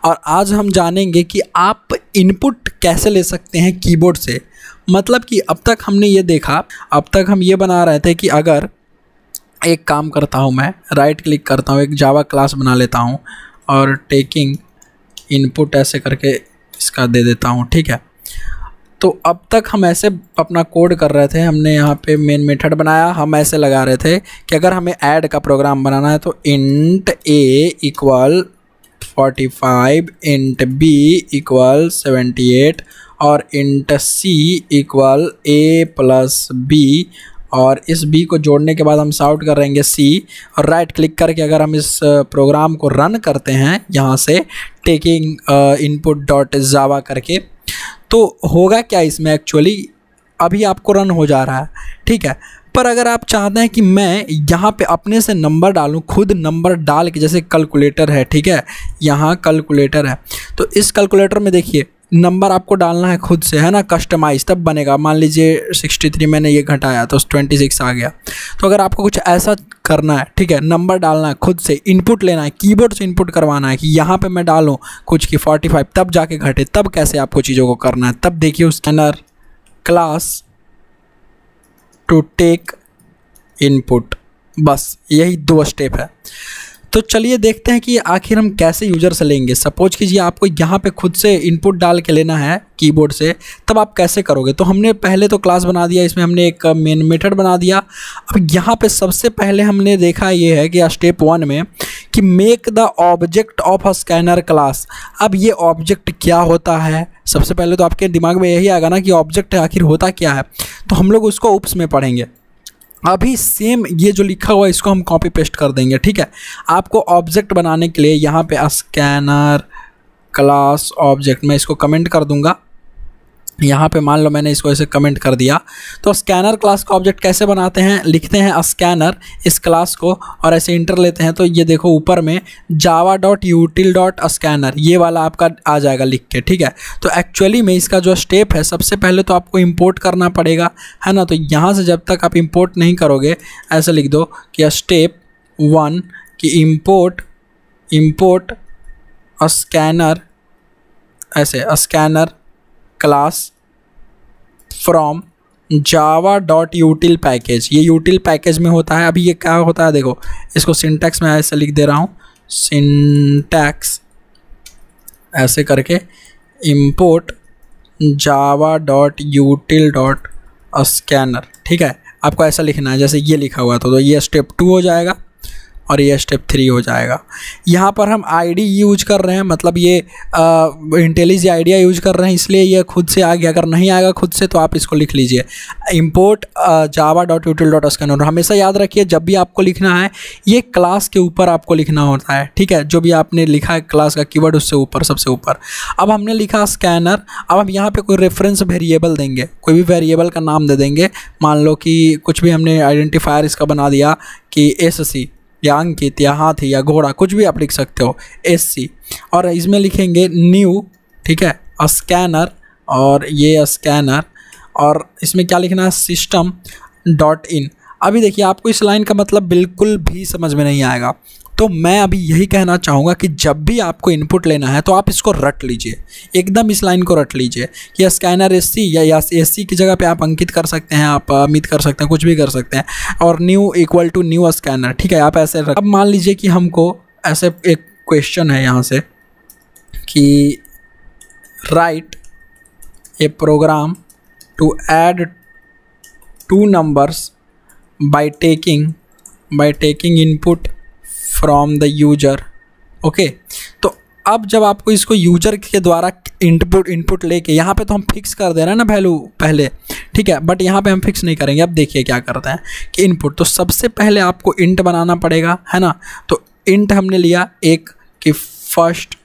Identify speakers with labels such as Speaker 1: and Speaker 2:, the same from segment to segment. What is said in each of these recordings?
Speaker 1: और आज हम जानेंगे कि आप इनपुट कैसे ले सकते हैं कीबोर्ड से। मतलब कि अब तक हमने ये देखा, अब तक हम ये बना रहे थे कि अगर एक काम करता हूँ, मैं राइट क्लिक करता हूँ, एक जावा क्लास बना लेता हूँ और टेकिंग इनपुट ऐसे करके इसका दे देता हूँ, ठीक है। तो अब तक हम ऐसे अपना कोड कर रहे थे, हमने यहाँ पे मेन मेथड बनाया, हम ऐसे लगा रहे थे कि अगर हमें ऐड का प्रोग्राम बनाना है तो int a equal 45, int b equal 78 और int c equal a plus b, और इस b को जोड़ने के बाद हम साउट कर रहेंगे c, और राइट क्लिक करके अगर हम इस प्रोग्राम को रन करते हैं यहाँ से टेकिंग इनपुट डॉट जावा करके, तो होगा क्या इसमें एक्चुअली अभी आपको रन हो जा रहा है, ठीक है। पर अगर आप चाहते हैं कि मैं यहाँ पे अपने से नंबर डालूँ, खुद नंबर डाल के, जैसे कैलकुलेटर है, ठीक है, यहाँ कैलकुलेटर है, तो इस कैलकुलेटर में देखिए नंबर आपको डालना है खुद से, है ना, कस्टमाइज तब बनेगा। मान लीजिए 63 मैंने ये घटाया तो 26 आ गया। तो अगर आपको कुछ ऐसा करना है, ठीक है, नंबर डालना है खुद से, इनपुट लेना है, कीबोर्ड से इनपुट करवाना है कि यहाँ पे मैं डालूँ कुछ की 45 तब जाके घटे, तब कैसे आपको चीज़ों को करना है, तब देखिए scanner class to take input, बस यही 2 स्टेप है। तो चलिए देखते हैं कि आखिर हम कैसे यूज़र से लेंगे। सपोज कीजिए आपको यहाँ पे खुद से इनपुट डाल के लेना है कीबोर्ड से, तब आप कैसे करोगे। तो हमने पहले तो क्लास बना दिया, इसमें हमने एक मेन मेथड बना दिया। अब यहाँ पे सबसे पहले हमने देखा ये है कि स्टेप 1 में कि make the object of a scanner class. अब ये ऑब्जेक्ट क्या होता है, सबसे पहले तो आपके दिमाग में यही आएगा ना कि ऑब्जेक्ट आखिर होता क्या है, तो हम लोग उसको उप्स में पढ़ेंगे। अभी सेम ये जो लिखा हुआ है इसको हम कॉपी पेस्ट कर देंगे, ठीक है। आपको ऑब्जेक्ट बनाने के लिए यहाँ पे स्कैनर क्लास ऑब्जेक्ट, मैं इसको कमेंट कर दूंगा। यहाँ पे मान लो मैंने इसको ऐसे कमेंट कर दिया। तो स्कैनर क्लास का ऑब्जेक्ट कैसे बनाते हैं, लिखते हैं स्कैनर इस क्लास को और ऐसे इंटर लेते हैं, तो ये देखो ऊपर में java.util.scanner ये वाला आपका आ जाएगा लिख के, ठीक है। तो एक्चुअली में इसका जो स्टेप है, सबसे पहले तो आपको इंपोर्ट करना पड़ेगा, है ना। तो यहाँ से जब तक आप इंपोर्ट नहीं करोगे, ऐसे लिख दो कि स्टेप 1 कि इंपोर्ट स्कैनर, ऐसे scanner class from java.util package. ये util पैकेज में होता है। अभी ये क्या होता है देखो, इसको सिंटैक्स में ऐसे लिख दे रहा हूँ, सिंटैक्स ऐसे करके import java.util.scanner, ठीक है। आपको ऐसा लिखना है जैसे ये लिखा हुआ है, तो ये स्टेप 2 हो जाएगा और ये स्टेप 3 हो जाएगा। यहाँ पर हम आईडी यूज कर रहे हैं, मतलब ये इंटेलिज आइडिया यूज कर रहे हैं, इसलिए ये खुद से आ गया। अगर नहीं आएगा खुद से तो आप इसको लिख लीजिए, import java.util.scanner। हमेशा याद रखिए जब भी आपको लिखना है ये क्लास के ऊपर आपको लिखना होता है, ठीक है। जो भी आपने लिखा है क्लास का कीवर्ड उससे ऊपर, सबसे ऊपर। अब हमने लिखा स्कैनर, अब हम यहाँ पे कोई रेफरेंस वेरिएबल देंगे, कोई भी वेरिएबल का नाम दे देंगे। मान लो कि कुछ भी हमने आइडेंटिफायर इसका बना दिया कि SC या अंकित या हाथी या घोड़ा, कुछ भी आप लिख सकते हो SC, और इसमें लिखेंगे न्यू, ठीक है, स्कैनर, और ये स्कैनर, और इसमें क्या लिखना है, सिस्टम डॉट इन। अभी देखिए आपको इस लाइन का मतलब बिल्कुल भी समझ में नहीं आएगा, तो मैं अभी यही कहना चाहूँगा कि जब भी आपको इनपुट लेना है तो आप इसको रट लीजिए, एकदम इस लाइन को रट लीजिए कि स्कैनर SC या SC की जगह पे आप अंकित कर सकते हैं, आप अमित कर सकते हैं, कुछ भी कर सकते हैं, और new equal to new scanner, ठीक है। आप ऐसे अब मान लीजिए कि हमको ऐसे एक क्वेश्चन है यहाँ से कि write a program to add 2 numbers by taking input from the user, okay. तो अब जब आपको इसको यूजर के द्वारा इनपुट लेके, यहाँ पे तो हम फिक्स कर दे रहे हैं ना वैल्यू पहले, ठीक है, बट यहाँ पे हम फिक्स नहीं करेंगे। अब देखिए क्या करते हैं कि इनपुट, तो सबसे पहले आपको इंट बनाना पड़ेगा, है ना। तो इंट हमने लिया एक कि फर्स्ट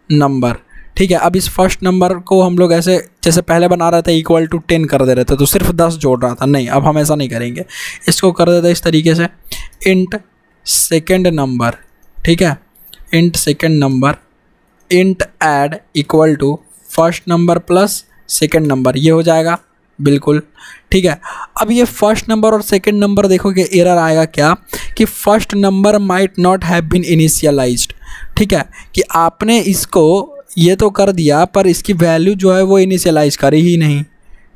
Speaker 1: नंबर, ठीक है। अब इस फर्स्ट नंबर को हम लोग ऐसे जैसे पहले बना रहे थे इक्वल टू 10 कर दे रहे थे, तो सिर्फ 10 जोड़ रहा था, नहीं, अब हम ऐसा नहीं करेंगे। इसको कर देते इस तरीके से, इंट सेकेंड नंबर, ठीक है, int second number, int add equal to first number plus second number, ये हो जाएगा, बिल्कुल, ठीक है। अब ये फर्स्ट नंबर और सेकंड नंबर देखोगे एरर आएगा क्या कि first number might not have been initialised, ठीक है, कि आपने इसको ये तो कर दिया पर इसकी वैल्यू जो है वो इनिशियलाइज करी ही नहीं,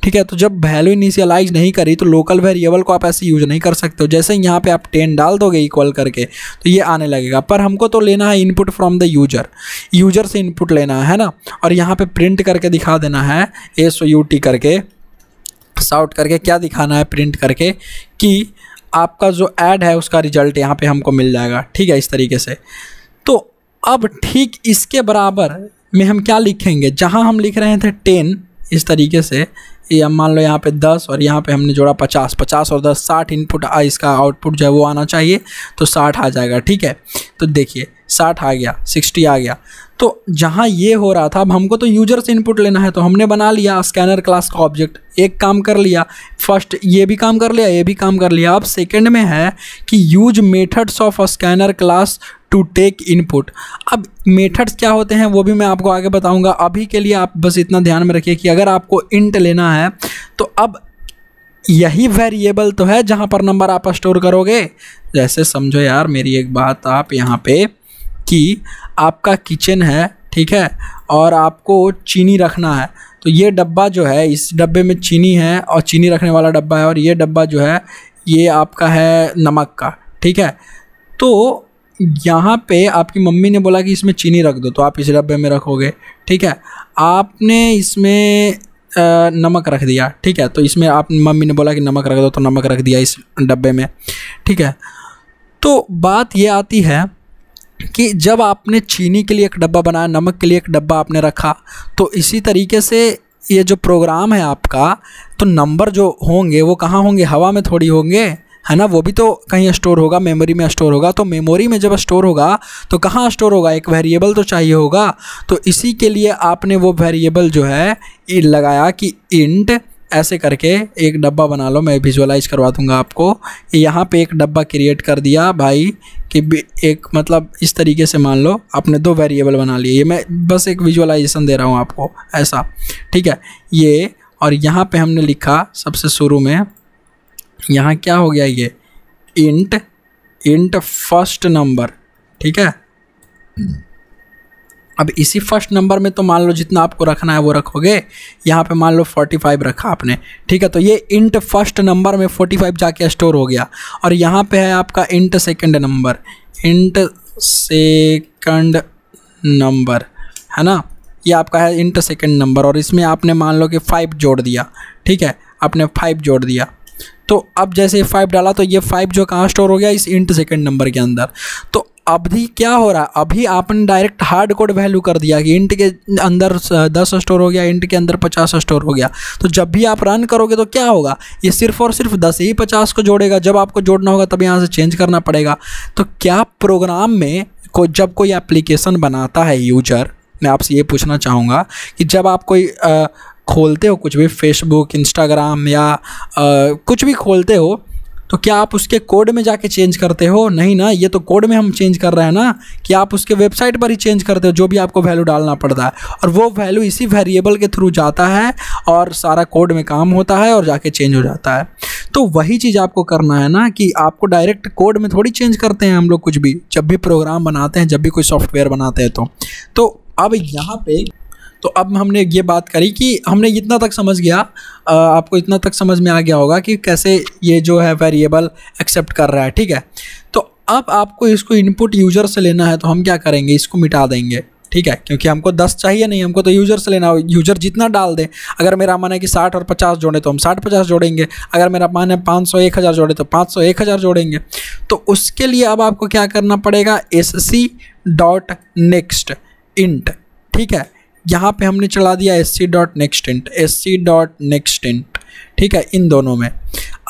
Speaker 1: ठीक है। तो जब वैल्यू इनिशियलाइज नहीं करी तो लोकल वेरिएबल को आप ऐसे यूज नहीं कर सकते हो। जैसे यहाँ पे आप 10 डाल दोगे इक्वल करके तो ये आने लगेगा, पर हमको तो लेना है इनपुट फ्रॉम द यूजर से इनपुट लेना है ना, और यहाँ पे प्रिंट करके दिखा देना है SOUT करके, साउट करके क्या दिखाना है, प्रिंट करके कि आपका जो ऐड है उसका रिजल्ट यहाँ पे हमको मिल जाएगा, ठीक है, इस तरीके से। तो अब ठीक इसके बराबर में हम क्या लिखेंगे, जहाँ हम लिख रहे थे 10 इस तरीके से, ये मान लो यहाँ पे 10 और यहाँ पे हमने जोड़ा 50, 50 और 10 60 इनपुट इसका आउटपुट जो है वो आना चाहिए, तो 60 आ जाएगा, ठीक है। तो देखिए 60 आ गया, 60 आ गया। तो जहाँ ये हो रहा था, अब हमको तो यूजर से इनपुट लेना है, तो हमने बना लिया स्कैनर क्लास का ऑब्जेक्ट, एक काम कर लिया, फर्स्ट ये भी काम कर लिया, ये भी काम कर लिया। अब सेकंड में है कि use methods of scanner class to take input. अब मेथड्स क्या होते हैं वो भी मैं आपको आगे बताऊंगा, अभी के लिए आप बस इतना ध्यान में रखिए कि अगर आपको इंट लेना है तो अब यही वेरिएबल तो है जहाँ पर नंबर आप स्टोर करोगे। जैसे समझो यार मेरी एक बात, आप यहाँ पे कि आपका किचन है, ठीक है, और आपको चीनी रखना है, तो ये डब्बा जो है इस डब्बे में चीनी है और चीनी रखने वाला डब्बा है, और ये डब्बा जो है ये आपका है नमक का, ठीक है। तो यहाँ पे आपकी मम्मी ने बोला कि इसमें चीनी रख दो, तो आप इस डब्बे में रखोगे, ठीक है। आपने इसमें नमक रख दिया, ठीक है, तो इसमें आप मम्मी ने बोला कि नमक रख दो, तो नमक रख दिया इस डब्बे में, ठीक है। तो बात ये आती है कि जब आपने चीनी के लिए एक डब्बा बनाया, नमक के लिए एक डब्बा आपने रखा, तो इसी तरीके से ये जो प्रोग्राम है आपका, तो नंबर जो होंगे वो कहाँ होंगे, हवा में थोड़ी होंगे, है ना, वो भी तो कहीं स्टोर होगा, मेमोरी में स्टोर होगा। तो मेमोरी में जब स्टोर होगा तो कहाँ स्टोर होगा, एक वेरिएबल तो चाहिए होगा। तो इसी के लिए आपने वो वेरिएबल जो है लगाया कि इंट ऐसे करके एक डब्बा बना लो, मैं विजुअलाइज करवा दूंगा आपको। यहाँ पे एक डब्बा क्रिएट कर दिया भाई कि एक मतलब इस तरीके से मान लो आपने 2 वेरिएबल बना लिए, ये मैं बस एक विजुअलाइजेशन दे रहा हूँ आपको ऐसा, ठीक है। ये और यहाँ पे हमने लिखा सबसे शुरू में, यहाँ क्या हो गया, ये इंट फर्स्ट नंबर, ठीक है। अब इसी फर्स्ट नंबर में तो मान लो जितना आपको रखना है वो रखोगे, यहाँ पे मान लो 45 रखा आपने, ठीक है। तो ये इंट फर्स्ट नंबर में 45 जाके स्टोर हो गया, और यहाँ पे है आपका इंट सेकंड नंबर, है ना, ये आपका है इंट सेकंड नंबर, और इसमें आपने मान लो कि 5 जोड़ दिया, ठीक है, आपने 5 जोड़ दिया। तो अब जैसे 5 डाला तो ये 5 जो कहाँ स्टोर हो गया, इस इंट सेकंड नंबर के अंदर। तो अभी क्या हो रहा है, अभी आपने डायरेक्ट हार्ड कोड वैल्यू कर दिया कि इंट के अंदर 10 स्टोर हो गया, इंट के अंदर 50 स्टोर हो गया। तो जब भी आप रन करोगे तो क्या होगा, ये सिर्फ और सिर्फ 10 ही 50 को जोड़ेगा, जब आपको जोड़ना होगा तब यहाँ से चेंज करना पड़ेगा। तो क्या प्रोग्राम में जब कोई एप्लीकेशन बनाता है यूजर, मैं आपसे ये पूछना चाहूँगा कि जब आप कोई खोलते हो कुछ भी, फेसबुक, इंस्टाग्राम या कुछ भी खोलते हो, तो क्या आप उसके कोड में जाके चेंज करते हो? नहीं ना, ये तो कोड में हम चेंज कर रहे हैं ना, कि आप उसके वेबसाइट पर ही चेंज करते हो, जो भी आपको वैल्यू डालना पड़ता है, और वो वैल्यू इसी वेरिएबल के थ्रू जाता है और सारा कोड में काम होता है और जाके चेंज हो जाता है। तो वही चीज़ आपको करना है ना, कि आपको डायरेक्ट कोड में थोड़ी चेंज करते हैं हम लोग कुछ भी, जब भी प्रोग्राम बनाते हैं, जब भी कोई सॉफ्टवेयर बनाते हैं। तो अब यहाँ पे तो अब हमने ये बात करी कि हमने इतना तक समझ गया, आपको इतना तक समझ में आ गया होगा कि कैसे ये जो है वेरिएबल एक्सेप्ट कर रहा है, ठीक है। तो अब आपको इसको इनपुट यूज़र से लेना है, तो हम क्या करेंगे, इसको मिटा देंगे, ठीक है, क्योंकि हमको 10 चाहिए नहीं, हमको तो यूज़र से लेना हो, यूज़र जितना डाल दे। अगर मेरा मन है कि 60 और 50 जोड़े तो हम 60-50 जोड़ेंगे, अगर मेरा मन है 500-1000 जोड़े तो 500-1000 जोड़ेंगे। तो उसके लिए अब आपको क्या करना पड़ेगा, sc.next int, ठीक है, यहाँ पे हमने चला दिया sc.next int, ठीक है, इन दोनों में।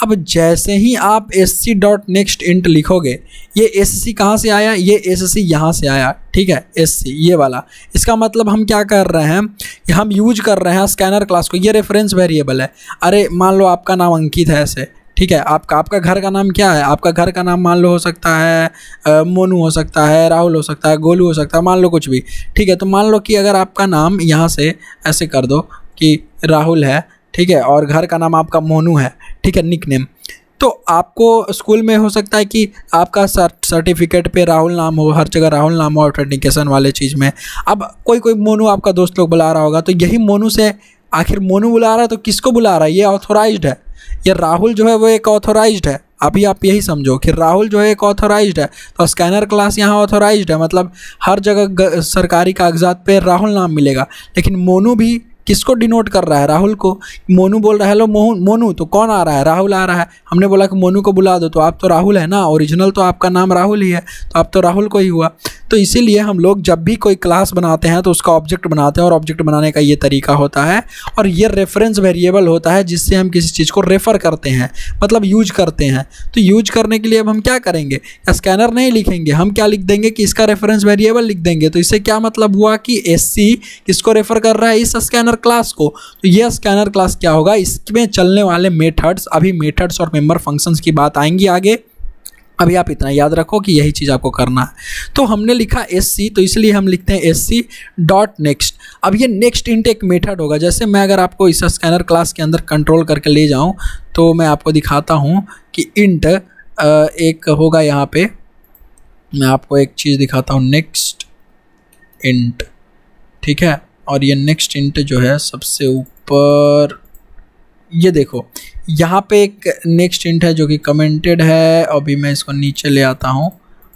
Speaker 1: अब जैसे ही आप sc.next int लिखोगे, ये sc कहाँ से आया, ये sc यहाँ से आया, ठीक है, sc ये वाला। इसका मतलब हम क्या कर रहे हैं, हम यूज कर रहे हैं स्कैनर क्लास को, ये रेफरेंस वेरिएबल है। अरे मान लो आपका नाम अंकित है ऐसे, ठीक है, आपका घर का नाम क्या है, आपका घर का नाम मान लो हो सकता है मोनू हो सकता है, राहुल हो सकता है, गोलू हो सकता है, मान लो कुछ भी, ठीक है। तो मान लो कि अगर आपका नाम यहाँ से ऐसे कर दो कि राहुल है, ठीक है, और घर का नाम आपका मोनू है, ठीक है, निक नेम। तो आपको स्कूल में हो सकता है कि आपका सर्टिफिकेट पे राहुल नाम हो, हर जगह राहुल नाम हो ऑथेंटिकेशन वाले चीज़ में। अब कोई मोनू आपका दोस्त लोग बुला रहा होगा, तो यही मोनू से आखिर मोनू बुला रहा है तो किसको बुला रहा है? ये ऑथोराइज्ड है, ये राहुल जो है वो एक ऑथोराइज्ड है। अभी आप यही समझो कि राहुल जो है एक ऑथोराइज्ड है, तो स्कैनर क्लास यहाँ ऑथोराइज्ड है, मतलब हर जगह सरकारी कागजात पे राहुल नाम मिलेगा। लेकिन मोनू भी किसको डिनोट कर रहा है? राहुल को। मोनू बोल रहा है हेलो मोनू, तो कौन आ रहा है? राहुल आ रहा है। हमने बोला कि मोनू को बुला दो, तो आप तो राहुल है ना, ओरिजिनल तो आपका नाम राहुल ही है, तो आप तो राहुल को ही हुआ। तो इसीलिए हम लोग जब भी कोई क्लास बनाते हैं तो उसका ऑब्जेक्ट बनाते हैं, और ऑब्जेक्ट बनाने का ये तरीका होता है, और ये रेफरेंस वेरिएबल होता है जिससे हम किसी चीज़ को रेफ़र करते हैं, मतलब यूज करते हैं। तो यूज करने के लिए अब हम क्या करेंगे? स्कैनर नहीं लिखेंगे, हम क्या लिख देंगे कि इसका रेफरेंस वेरिएबल लिख देंगे। तो इससे क्या मतलब हुआ कि SC किसको रेफ़र कर रहा है? इस स्कैनर क्लास को। तो यह स्कैनर क्लास क्या होगा? इसमें चलने वाले मेथड्स, अभी मेथड्स और मेंबर फंक्शंस की बात आएंगी आगे, अभी आप इतना याद रखो कि यही चीज़ आपको करना है। तो हमने लिखा SC, तो इसलिए हम लिखते हैं SC डॉट नेक्स्ट। अब ये नेक्स्ट इंट एक मेथड होगा। जैसे मैं अगर आपको इस स्कैनर क्लास के अंदर कंट्रोल करके ले जाऊं, तो मैं आपको दिखाता हूं कि इंट एक होगा यहाँ पे। मैं आपको एक चीज़ दिखाता हूँ, नेक्स्ट इंट, ठीक है। और ये नेक्स्ट इंट जो है सबसे ऊपर, ये देखो यहाँ पे एक नेक्स्ट इंट है जो कि कमेंटेड है। अभी मैं इसको नीचे ले आता हूँ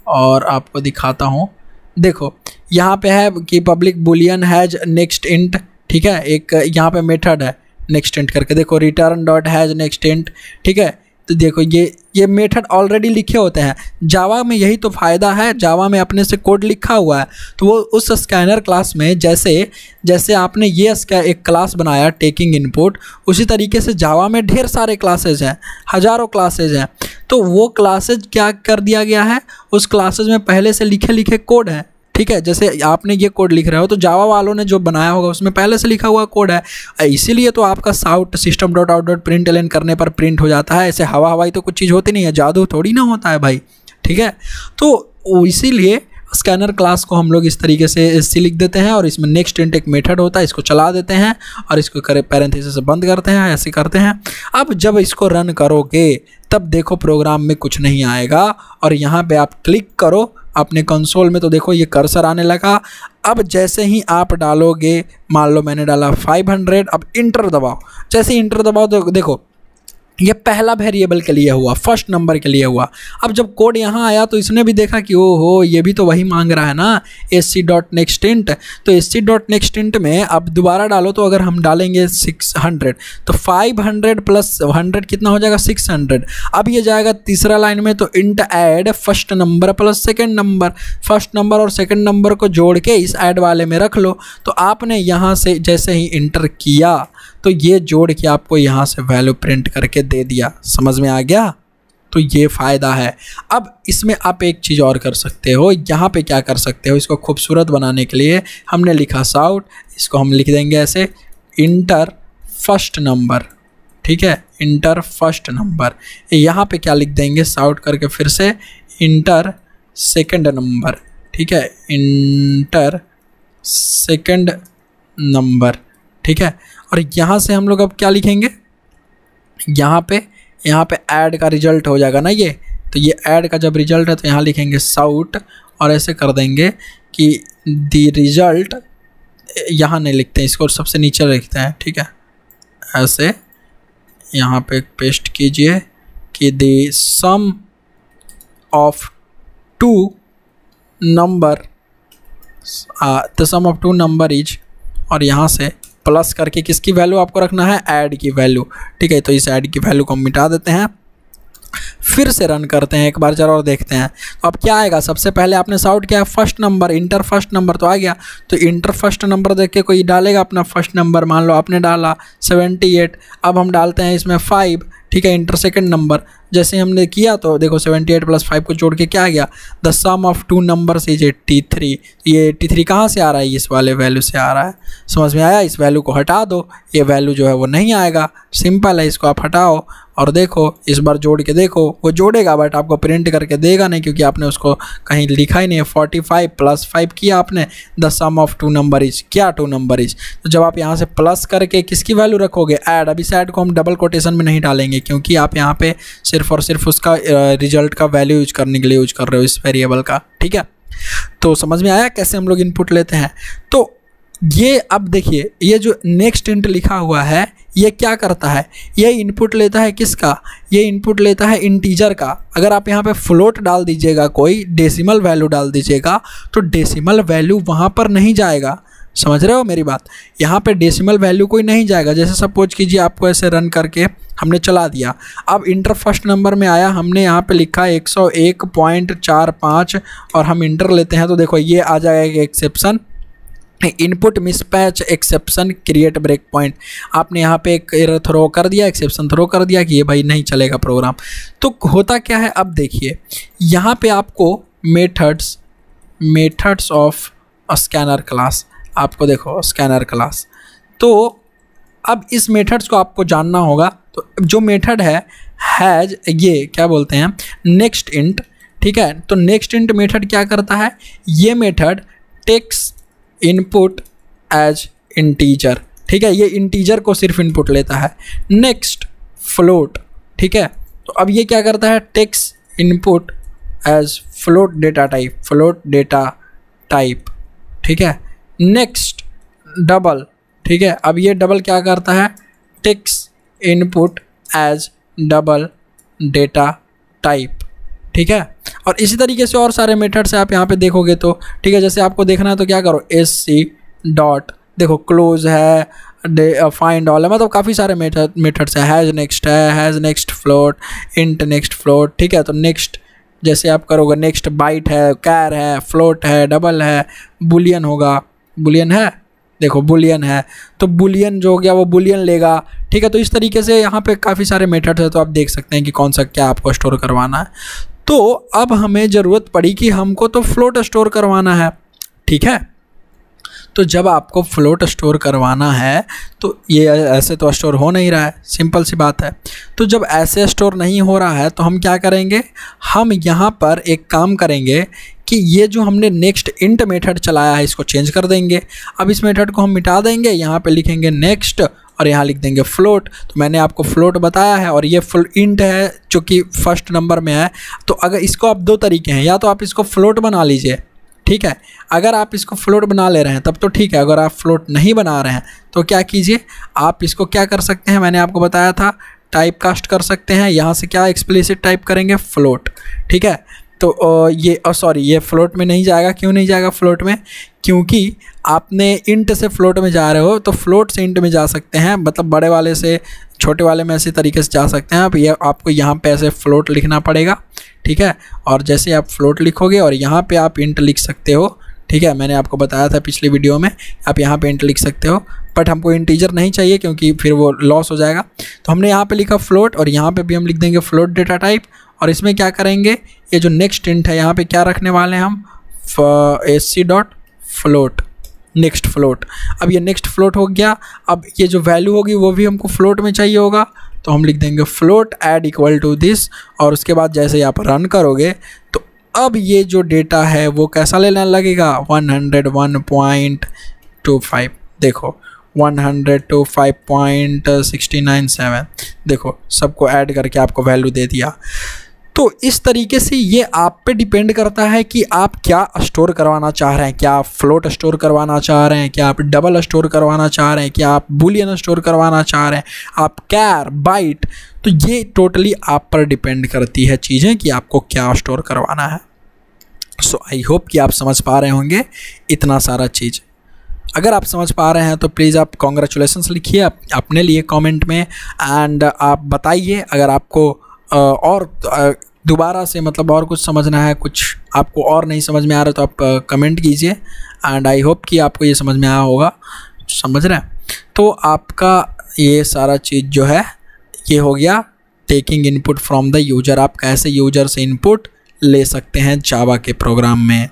Speaker 1: और आपको दिखाता हूँ। देखो यहाँ पे है कि public Boolean has next int, ठीक है। एक यहाँ पे मेथड है नेक्स्ट इंट करके, देखो return dot has next int, ठीक है। तो देखो ये मेथड ऑलरेडी लिखे होते हैं। जावा में यही तो फ़ायदा है, जावा में अपने से कोड लिखा हुआ है। तो वो उस स्कैनर क्लास में जैसे आपने ये एक क्लास बनाया टेकिंग इनपुट, उसी तरीके से जावा में ढेर सारे क्लासेज हैं, हज़ारों क्लासेज हैं। तो वो क्लासेज क्या कर दिया गया है, उस क्लासेज में पहले से लिखे कोड है, ठीक है। जैसे आपने ये कोड लिख रहे हो तो जावा वालों ने जो बनाया होगा उसमें पहले से लिखा हुआ कोड है, इसीलिए तो आपका sout system dot out dot print L N करने पर प्रिंट हो जाता है। ऐसे हवाई तो कुछ चीज़ होती नहीं है, जादू थोड़ी ना होता है भाई, ठीक है। तो इसीलिए स्कैनर क्लास को हम लोग इस तरीके से SC लिख देते हैं, और इसमें नेक्स्ट इंट एक मेथड होता है, इसको चला देते हैं और इसको पैरेंथेसिस से बंद करते हैं, ऐसे करते हैं। अब जब इसको रन करोगे तब देखो प्रोग्राम में कुछ नहीं आएगा, और यहाँ पे आप क्लिक करो अपने कंसोल में तो देखो ये कर्सर आने लगा। अब जैसे ही आप डालोगे, मान लो मैंने डाला 500, अब इंटर दबाओ। जैसे ही इंटर दबाओ तो देखो ये पहला वेरिएबल के लिए हुआ, फर्स्ट नंबर के लिए हुआ। अब जब कोड यहाँ आया तो इसने भी देखा कि ओहो ये भी तो वही मांग रहा है ना, SC डॉट नेक्स्ट इंट। तो SC डॉट नेक्स्ट इंट में अब दोबारा डालो, तो अगर हम डालेंगे 600 तो 500 प्लस 100 कितना हो जाएगा? 600। अब ये जाएगा तीसरा लाइन में, तो int add first number plus second number, first number और सेकेंड नंबर को जोड़ के इस ऐड वाले में रख लो। तो आपने यहाँ से जैसे ही इंटर किया तो ये जोड़ के आपको यहाँ से वैल्यू प्रिंट करके दे दिया। समझ में आ गया? तो ये फ़ायदा है। अब इसमें आप एक चीज़ और कर सकते हो, यहाँ पे क्या कर सकते हो, इसको खूबसूरत बनाने के लिए हमने लिखा साउट, इसको हम लिख देंगे ऐसे इंटर फर्स्ट नंबर, ठीक है, इंटर फर्स्ट नंबर। यहाँ पे क्या लिख देंगे, साउट करके फिर से इंटर सेकंड नंबर, ठीक है, इंटर सेकंड नंबर, ठीक है। और यहाँ से हम लोग अब क्या लिखेंगे, यहाँ पे ऐड का रिजल्ट हो जाएगा ना ये, तो ये ऐड का जब रिजल्ट है तो यहाँ लिखेंगे साउट, और ऐसे कर देंगे कि द रिजल्ट, यहाँ नहीं लिखते हैं, इसको सबसे नीचे लिखते हैं, ठीक है। ऐसे यहाँ पे पेस्ट कीजिए कि the sum of two number, the sum of two number is, और यहाँ से प्लस करके किसकी वैल्यू आपको रखना है, ऐड की वैल्यू, ठीक है। तो इस ऐड की वैल्यू को हम मिटा देते हैं, फिर से रन करते हैं एक बार जरा और देखते हैं। तो अब क्या आएगा, सबसे पहले आपने साउट किया first number, inter first number तो आ गया। तो इंटर फर्स्ट नंबर देख के कोई डालेगा अपना फर्स्ट नंबर, मान लो आपने डाला 78। अब हम डालते हैं इसमें 5, ठीक है, इंटर सेकंड नंबर। जैसे हमने किया तो देखो 78 प्लस 5 को जोड़ के क्या आ गया, the sum of two numbers is 83। ये 83 कहाँ से आ रहा है, इस वाले वैल्यू से आ रहा है। समझ में आया? इस वैल्यू को हटा दो, ये वैल्यू जो है वो नहीं आएगा, सिंपल है, इसको आप हटाओ और देखो इस बार जोड़ के देखो, वो जोड़ेगा बट आपको प्रिंट करके देगा नहीं, क्योंकि आपने उसको कहीं लिखा ही नहीं है। 45 + 5 किया आपने, the sum of 2 number is, क्या 2 नंबर इज। तो जब आप यहाँ से प्लस करके किसकी वैल्यू रखोगे, ऐड। अब इस ऐड को हम डबल कोटेशन में नहीं डालेंगे, क्योंकि आप यहाँ पे सिर्फ और सिर्फ उसका रिजल्ट का वैल्यू यूज करने के लिए यूज कर रहे हो इस वेरिएबल का, ठीक है। तो समझ में आया कैसे हम लोग इनपुट लेते हैं। तो ये अब देखिए, ये जो नेक्स्ट इंट लिखा हुआ है ये क्या करता है, ये इनपुट लेता है किसका, ये इनपुट लेता है इंटीजर का। अगर आप यहाँ पे फ्लोट डाल दीजिएगा, कोई डेसिमल वैल्यू डाल दीजिएगा, तो डेसिमल वैल्यू वहाँ पर नहीं जाएगा। समझ रहे हो मेरी बात, यहाँ पे डेसिमल वैल्यू कोई नहीं जाएगा। जैसे सपोज कीजिए आपको ऐसे रन करके हमने चला दिया, अब इंटर फर्स्ट नंबर में आया, हमने यहाँ पे लिखा 101.45 और हम इंटर लेते हैं, तो देखो ये आ जाएगा exception, input mismatch exception create break point. आपने यहाँ पे एक एरर थ्रो कर दिया, एक्सेप्शन थ्रो कर दिया कि ये भाई नहीं चलेगा प्रोग्राम। तो होता क्या है, अब देखिए यहाँ पे आपको मेथड्स ऑफ स्कैनर क्लास, आपको देखो स्कैनर क्लास, तो अब इस मेथड्स को आपको जानना होगा। तो जो मेथड है हैज, ये क्या बोलते हैं, नेक्स्ट इंट, ठीक है। तो नेक्स्ट इंट मेथड क्या करता है, ये method takes input as integer, ठीक है। ये इंटीजर को सिर्फ इनपुट लेता है। नेक्स्ट फ्लोट, ठीक है। तो अब ये क्या करता है, takes input as float data type, ठीक है। नेक्स्ट डबल, ठीक है। अब ये डबल क्या करता है, takes input as double data type, ठीक है। और इसी तरीके से और सारे मेथड्स हैं, आप यहाँ पे देखोगे तो, ठीक है। जैसे आपको देखना है तो क्या करो, SC डॉट, देखो क्लोज है, फाइंड ऑल है, मतलब काफ़ी सारे मेथड्स हैं। हैज़ नेक्स्ट है, has next float, int next float, ठीक है। तो नेक्स्ट जैसे आप करोगे, नेक्स्ट बाइट है, कैर है, फ्लोट है, डबल है, बुलियन होगा, बुलियन है, देखो बुलियन है, तो बुलियन जो हो गया वो बुलियन लेगा, ठीक है। तो इस तरीके से यहाँ पे काफ़ी सारे मेथड्स हैं, तो आप देख सकते हैं कि कौन सा क्या आपको स्टोर करवाना है। तो अब हमें ज़रूरत पड़ी कि हमको तो फ्लोट स्टोर करवाना है, ठीक है। तो जब आपको फ्लोट स्टोर करवाना है तो ये ऐसे तो स्टोर हो नहीं रहा है, सिंपल सी बात है। तो जब ऐसे स्टोर नहीं हो रहा है तो हम क्या करेंगे, हम यहाँ पर एक काम करेंगे कि ये जो हमने नेक्स्ट इंट मेथड चलाया है इसको चेंज कर देंगे। अब इस मेथड को हम मिटा देंगे, यहाँ पे लिखेंगे नेक्स्ट और यहाँ लिख देंगे फ्लोट। तो मैंने आपको फ्लोट बताया है और ये फुल इंट है जो कि फर्स्ट नंबर में है। तो अगर इसको आप दो तरीके हैं, या तो आप इसको फ्लोट बना लीजिए, ठीक है। अगर आप इसको फ्लोट बना ले रहे हैं तब तो ठीक है, अगर आप फ्लोट नहीं बना रहे हैं तो क्या कीजिए, आप इसको क्या कर सकते हैं, मैंने आपको बताया था टाइप कास्ट कर सकते हैं। यहाँ से क्या एक्सप्लिसिट टाइप करेंगे, फ्लोट, ठीक है। तो ये सॉरी, ये फ्लोट में नहीं जाएगा। क्यों नहीं जाएगा फ्लोट में, क्योंकि आपने इंट से फ्लोट में जा रहे हो, तो फ्लोट से इंट में जा सकते हैं, मतलब बड़े वाले से छोटे वाले में ऐसे तरीके से जा सकते हैं आप। ये आपको यहाँ पे ऐसे फ्लोट लिखना पड़ेगा, ठीक है। और जैसे आप फ्लोट लिखोगे और यहाँ पे आप इंट लिख सकते हो, ठीक है। मैंने आपको बताया था पिछली वीडियो में, आप यहाँ पे इंट लिख सकते हो, बट हमको इंटीजर नहीं चाहिए क्योंकि फिर वो लॉस हो जाएगा। तो हमने यहाँ पे लिखा फ्लोट और यहाँ पे भी हम लिख देंगे फ्लोट डेटा टाइप। और इसमें क्या करेंगे, ये जो नेक्स्ट इंट है यहाँ पे क्या रखने वाले हैं हम, SC dot float, next float. अब ये नेक्स्ट फ्लोट हो गया। अब ये जो वैल्यू होगी वो भी हमको फ्लोट में चाहिए होगा, तो हम लिख देंगे float add equal to this. और उसके बाद जैसे आप रन करोगे तो अब ये जो डेटा है वो कैसा लेने लगेगा, 101.25, देखो 102.697, देखो सबको ऐड करके आपको वैल्यू दे दिया। तो इस तरीके से ये आप पे डिपेंड करता है कि आप क्या स्टोर करवाना चाह रहे हैं, क्या आप फ्लोट स्टोर करवाना चाह रहे हैं, क्या आप डबल स्टोर करवाना चाह रहे हैं, क्या आप बुलियन स्टोर करवाना चाह रहे हैं, आप कैर, बाइट। तो ये टोटली आप पर डिपेंड करती है चीज़ें कि आपको क्या स्टोर करवाना है। सो आई होप कि आप समझ पा रहे होंगे इतना सारा चीज़। अगर आप समझ पा रहे हैं तो प्लीज़ आप कॉन्ग्रेचुलेसन्स लिखिए अपने लिए कमेंट में, एंड आप बताइए अगर आपको और दोबारा से मतलब और कुछ समझना है, कुछ आपको और नहीं समझ में आ रहा तो आप कमेंट कीजिए। एंड आई होप कि आपको ये समझ में आया होगा, समझ रहे हैं। तो आपका ये सारा चीज़ जो है ये हो गया taking input from the user. आप कैसे यूजर से इनपुट ले सकते हैं जावा के प्रोग्राम में।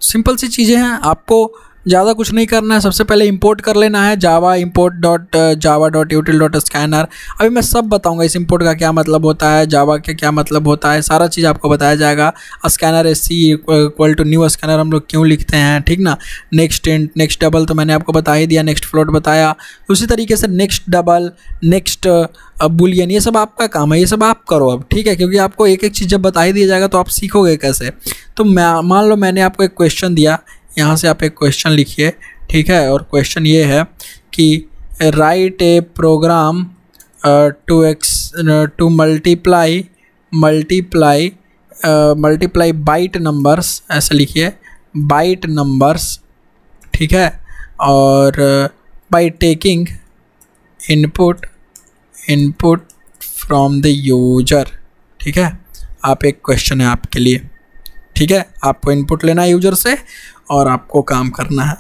Speaker 1: सिंपल सी चीज़ें हैं, आपको ज़्यादा कुछ नहीं करना है, सबसे पहले इंपोर्ट कर लेना है जावा import.java.util.scanner। अभी मैं सब बताऊंगा इस इंपोर्ट का क्या मतलब होता है, जावा का क्या मतलब होता है, सारा चीज़ आपको बताया जाएगा। Scanner SC equal to new scanner हम लोग क्यों लिखते हैं, ठीक ना। नेक्स्ट इंट, नेक्स्ट डबल तो मैंने आपको बता ही दिया, नेक्स्ट फ्लोट बताया। उसी तरीके से नेक्स्ट डबल, नेक्स्ट बुलियन, ये सब आपका काम है, ये सब आप करो अब, ठीक है, क्योंकि आपको एक एक चीज़ जब बता ही दिया जाएगा तो आप सीखोगे कैसे। तो मान लो मैंने आपको एक क्वेश्चन दिया, यहाँ से आप एक क्वेश्चन लिखिए, ठीक है, और क्वेश्चन ये है कि write a program to multiply byte numbers, ऐसे लिखिए बाइट नंबर्स, ठीक है, और by taking input from the user, ठीक है। आप एक क्वेश्चन है आपके लिए, ठीक है, आपको इनपुट लेना है यूजर से और आपको काम करना है।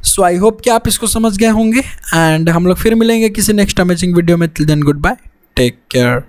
Speaker 1: सो आई होप कि आप इसको समझ गए होंगे, एंड हम लोग फिर मिलेंगे किसी नेक्स्ट अमेजिंग वीडियो में। Till then good bye, take care.